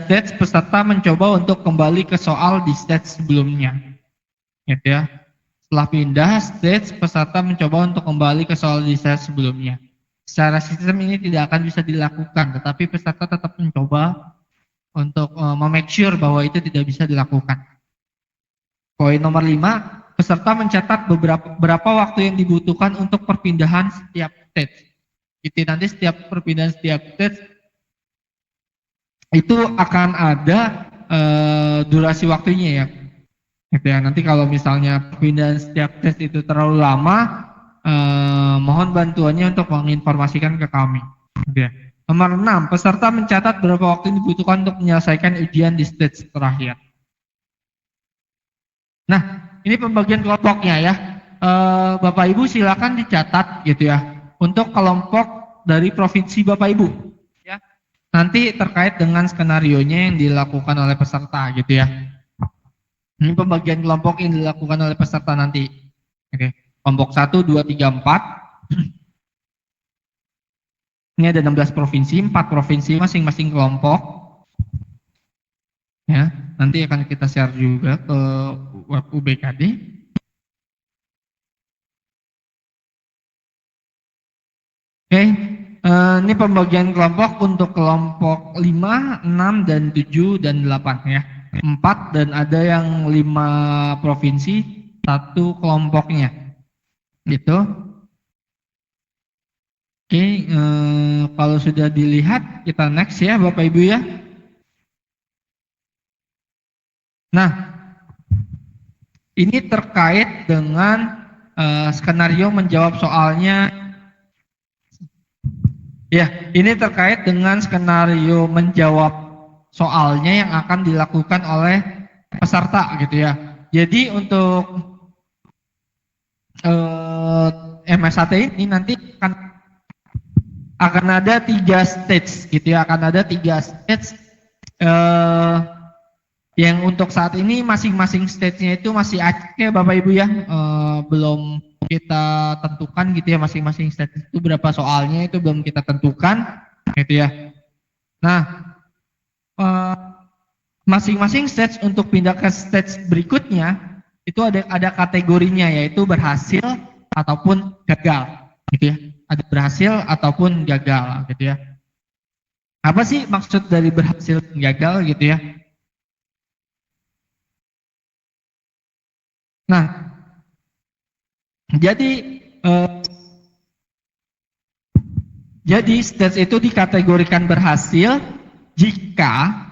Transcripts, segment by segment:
stage peserta mencoba untuk kembali ke soal di stage sebelumnya. Gitu ya. Setelah pindah stage, peserta mencoba untuk kembali ke soal di stage sebelumnya. Secara sistem ini tidak akan bisa dilakukan, tetapi peserta tetap mencoba untuk make sure bahwa itu tidak bisa dilakukan. Poin nomor 5, peserta mencatat berapa waktu yang dibutuhkan untuk perpindahan setiap stage. Itu nanti setiap perpindahan setiap stage itu akan ada durasi waktunya ya. Gitu ya. Nanti kalau misalnya perpindahan setiap stage itu terlalu lama, mohon bantuannya untuk menginformasikan ke kami. Gitu ya. Nomor 6, peserta mencatat berapa waktu yang dibutuhkan untuk menyelesaikan ujian di stage terakhir. Nah, ini pembagian kelompoknya ya. Bapak Ibu silakan dicatat gitu ya. Untuk kelompok dari provinsi Bapak Ibu. Ya. Nanti terkait dengan skenarionya yang dilakukan oleh peserta gitu ya. Ini pembagian kelompok yang dilakukan oleh peserta nanti. Oke. Kelompok 1, 2, 3, 4. Ini ada 16 provinsi, 4 provinsi masing-masing kelompok. Ya, nanti akan kita share juga ke web UBKD. Oke, ini pembagian kelompok untuk kelompok 5, 6, dan 7, dan 8 ya. 4 dan ada yang 5 provinsi, 1 kelompoknya. Gitu. Oke, kalau sudah dilihat kita next ya Bapak Ibu ya. Nah, ini terkait dengan skenario menjawab soalnya. Ya, ini terkait dengan skenario menjawab soalnya yang akan dilakukan oleh peserta gitu ya. Jadi untuk MSAT ini nanti akan ada 3 stage gitu ya, akan ada 3 stage yang untuk saat ini masing-masing stage-nya itu masih acak ya Bapak Ibu ya, belum kita tentukan gitu ya, masing-masing stage itu berapa soalnya itu belum kita tentukan gitu ya. Nah, masing-masing stage untuk pindah ke stage berikutnya itu ada kategorinya, yaitu berhasil ataupun gagal gitu ya. Ada berhasil ataupun gagal gitu ya. Apa sih maksud dari berhasil dan gagal gitu ya? Nah, jadi stage itu dikategorikan berhasil jika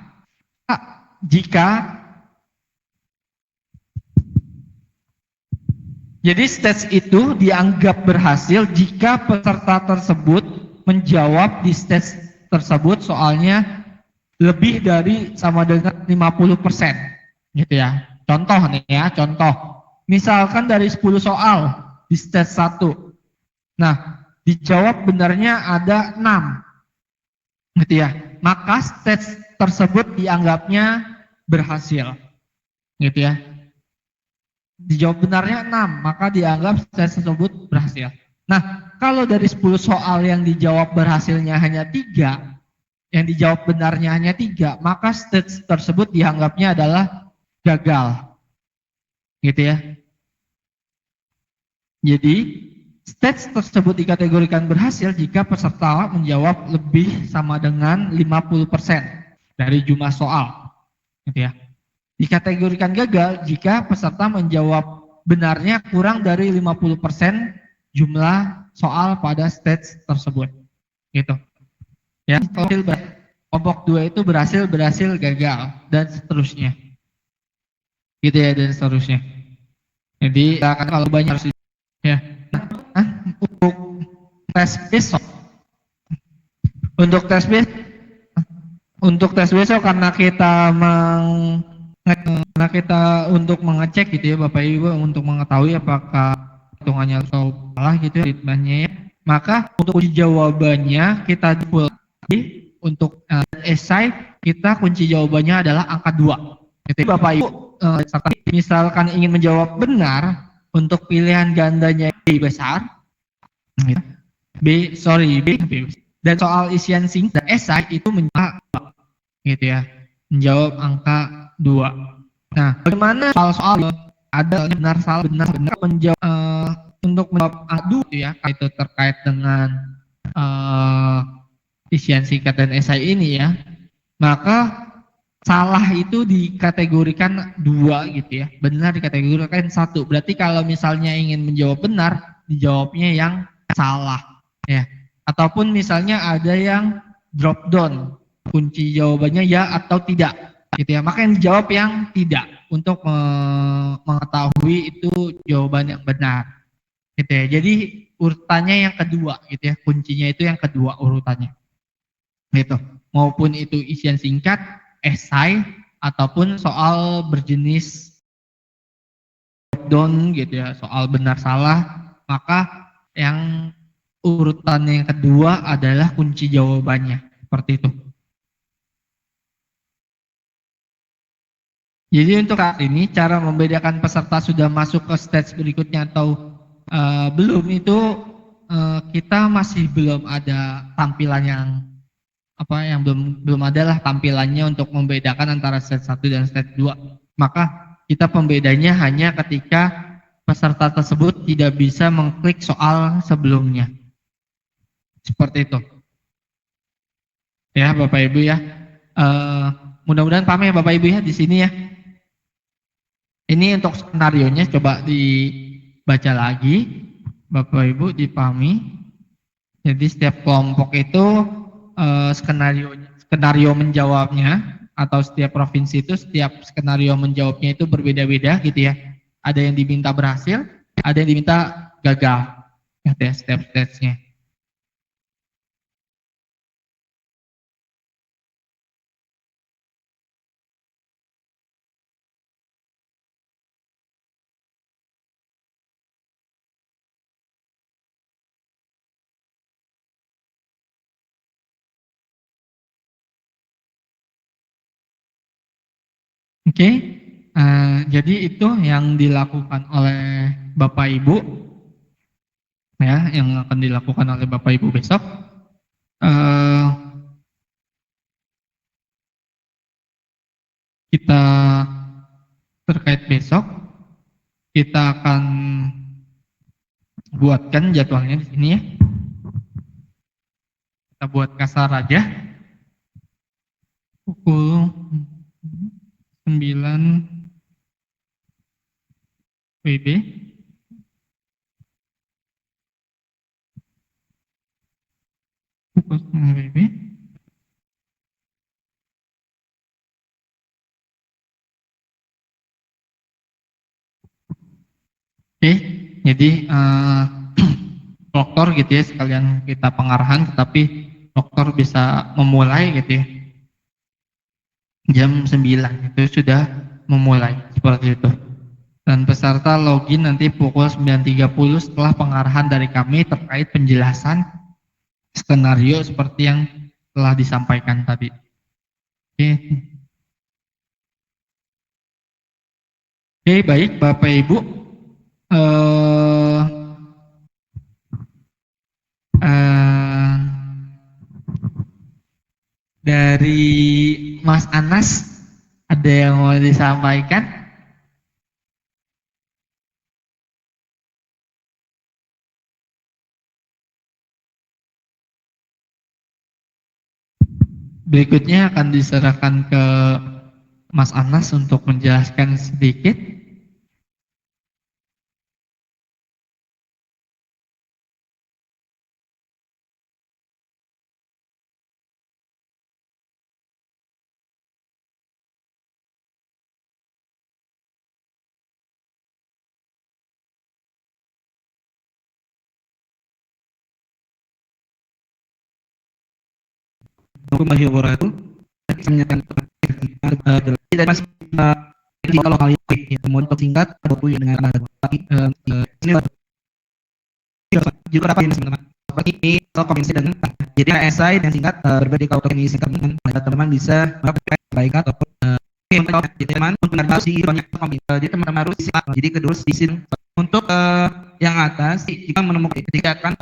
jadi stage itu dianggap berhasil jika peserta tersebut menjawab di stage tersebut soalnya lebih dari sama dengan 50% gitu ya. Contoh nih ya, contoh. Misalkan dari 10 soal di stage 1. Nah, dijawab benarnya ada 6. Gitu ya. Maka stage tersebut dianggapnya berhasil. Gitu ya. Dijawab benarnya 6, maka dianggap stage tersebut berhasil. Nah, kalau dari 10 soal yang dijawab berhasilnya hanya 3, yang dijawab benarnya hanya 3, maka stage tersebut dianggapnya adalah gagal. Gitu ya. Jadi, stage tersebut dikategorikan berhasil jika peserta menjawab lebih sama dengan 50% dari jumlah soal. Gitu ya. Dikategorikan gagal jika peserta menjawab benarnya kurang dari 50% jumlah soal pada stage tersebut. Gitu. Ya, kelompok 2 itu berhasil, gagal, dan seterusnya. Gitu ya, dan seterusnya. Jadi akan kalau banyak harus ya. Untuk tes besok, karena kita untuk mengecek gitu ya Bapak Ibu, untuk mengetahui apakah hitungannya salah gitu ya ritmenya ya. Maka untuk kunci jawabannya kita untuk esai kita kunci jawabannya adalah angka 2. Jadi Bapak Ibu misalkan ingin menjawab benar untuk pilihan gandanya B besar, B dan soal isian singkat esai itu menjawab gitu ya. menjawab angka 2. Nah, bagaimana soal-soal ada benar salah menjawab untuk menjawab angka 2 ya, itu terkait dengan isian singkat dan esai ini ya. Maka salah itu dikategorikan 2 gitu ya. Benar dikategorikan 1. Berarti kalau misalnya ingin menjawab benar, dijawabnya yang salah ya. Ataupun misalnya ada yang drop down, kunci jawabannya ya atau tidak gitu ya. Maka yang dijawab yang tidak untuk mengetahui itu jawaban yang benar gitu ya. Jadi urutannya yang kedua gitu ya. Kuncinya itu yang kedua urutannya. Gitu. Maupun itu isian singkat, esai ataupun soal berjenis down gitu ya, soal benar salah, maka yang urutan yang kedua adalah kunci jawabannya, seperti itu. Jadi untuk saat ini cara membedakan peserta sudah masuk ke stage berikutnya atau belum itu kita masih belum ada tampilan yang yang belum adalah tampilannya untuk membedakan antara stage 1 dan stage 2. Maka kita pembedanya hanya ketika peserta tersebut tidak bisa mengklik soal sebelumnya. Seperti itu. Ya Bapak Ibu ya. Mudah-mudahan paham ya Bapak Ibu ya di sini ya. Ini untuk skenarionya coba dibaca lagi. Bapak Ibu dipahami. Jadi setiap kelompok itu skenario menjawabnya atau setiap provinsi itu setiap skenario menjawabnya itu berbeda-beda gitu ya. Ada yang diminta berhasil, ada yang diminta gagal. Ya, setiap stage-nya. Oke, jadi itu yang dilakukan oleh Bapak Ibu, ya, yang akan dilakukan oleh Bapak Ibu besok. Kita terkait besok, kita akan buatkan jadwalnya di sini ya. Kita buat kasar aja. Pukul 9 WIB. Pukul 9 WIB. Oke, jadi dokter gitu ya, sekalian kita pengarahan, tetapi dokter bisa memulai gitu ya. Jam 9 itu sudah memulai, seperti itu. Dan peserta login nanti pukul 9.30 setelah pengarahan dari kami terkait penjelasan skenario seperti yang telah disampaikan tadi. Oke. Oke, baik Bapak Ibu. Dari Mas Anas ada yang mau disampaikan? Berikutnya akan diserahkan ke Mas Anas untuk menjelaskan sedikit. Warahmatullahi wabarakatuh. Saya menyatakan dan masih kalau hal ini untuk singkat buku dengan ini juga dapat ini teman-teman. Seperti ini atau kombinasi dengan jadi esai dan singkat berbeda kalau kombinasi singkat teman-teman bisa melakukan baik ataupun untuk teman untuk harus banyak kombinasi jadi teman-teman harus disimak. Jadi kedua sisi untuk yang atas kita menemukan ketika akan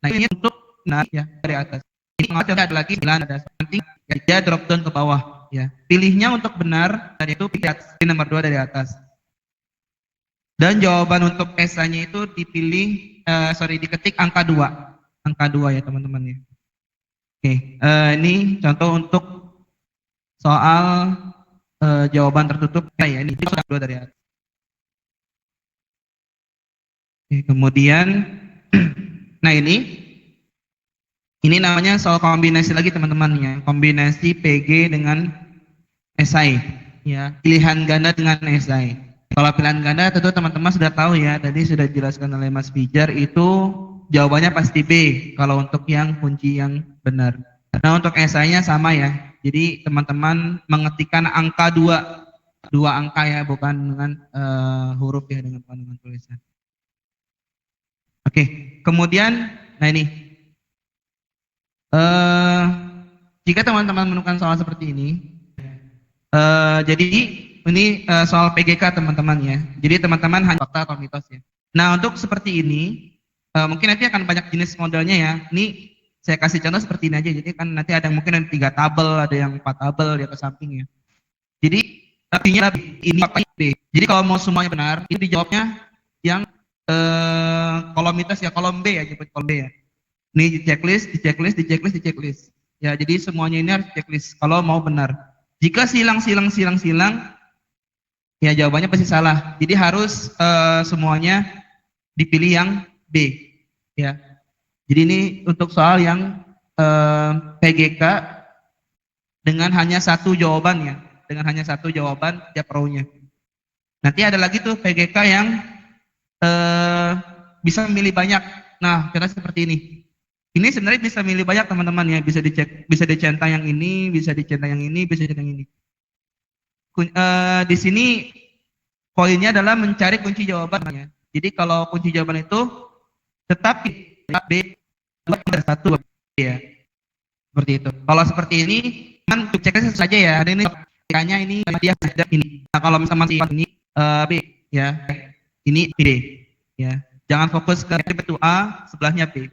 nah ini untuk naik ya dari atas. Ini ada lagi 9 ada penting dia drop down ke bawah. ya. Pilihnya untuk benar, dan itu pilih nomor 2 dari atas. Dan jawaban untuk esainya itu dipilih, diketik angka 2. Angka 2 ya teman-teman ya. Oke, ini contoh untuk soal jawaban tertutup. Ya, ini sudah 2 dari atas. Oke, kemudian, nah ini namanya soal kombinasi lagi teman-teman ya. Kombinasi PG dengan esai. Ya, pilihan ganda dengan esai. Kalau pilihan ganda tentu teman-teman sudah tahu ya, tadi sudah dijelaskan oleh Mas Pijar, itu jawabannya pasti B kalau untuk yang kunci yang benar. Nah, untuk esainya sama ya. Jadi teman-teman mengetikkan angka 2 angka ya, bukan dengan huruf ya, dengan tulisan. Oke, kemudian nah ini jika teman-teman menemukan soal seperti ini, jadi ini soal PGK teman-teman ya. Jadi teman-teman hanya fakta atau mitos ya. Nah, untuk seperti ini, mungkin nanti akan banyak jenis modelnya ya. Ini saya kasih contoh seperti ini aja. Jadi kan nanti ada yang mungkin 3 tabel, ada yang 4 tabel di atas samping ya. Jadi artinya ini apa B. Jadi kalau mau semuanya benar, itu dijawabnya yang kolom mitos ya, kolom B ya, jemput kolom B ya. Ini di checklist. Ya, jadi semuanya ini harus checklist kalau mau benar. Jika silang, ya jawabannya pasti salah. Jadi harus semuanya dipilih yang B. Ya. Jadi ini untuk soal yang PGK dengan hanya satu jawaban ya. Dengan hanya satu jawaban tiap row-nya. Nanti ada lagi tuh PGK yang bisa memilih banyak. Nah, kira seperti ini. Ini sebenarnya bisa milih banyak teman-teman ya, bisa dicek, bisa dicentang yang ini, bisa dicentang yang ini, bisa dicentang yang ini. Di sini poinnya adalah mencari kunci jawabannya. Jadi kalau kunci jawaban itu tetap B 1 ya. Seperti itu. Kalau seperti ini kan ceknya saja ya. Ada ini kayaknya ini dia ada ini. Nah, kalau misalnya ini B ya. Ini B ya. Jangan fokus ke A, sebelahnya B.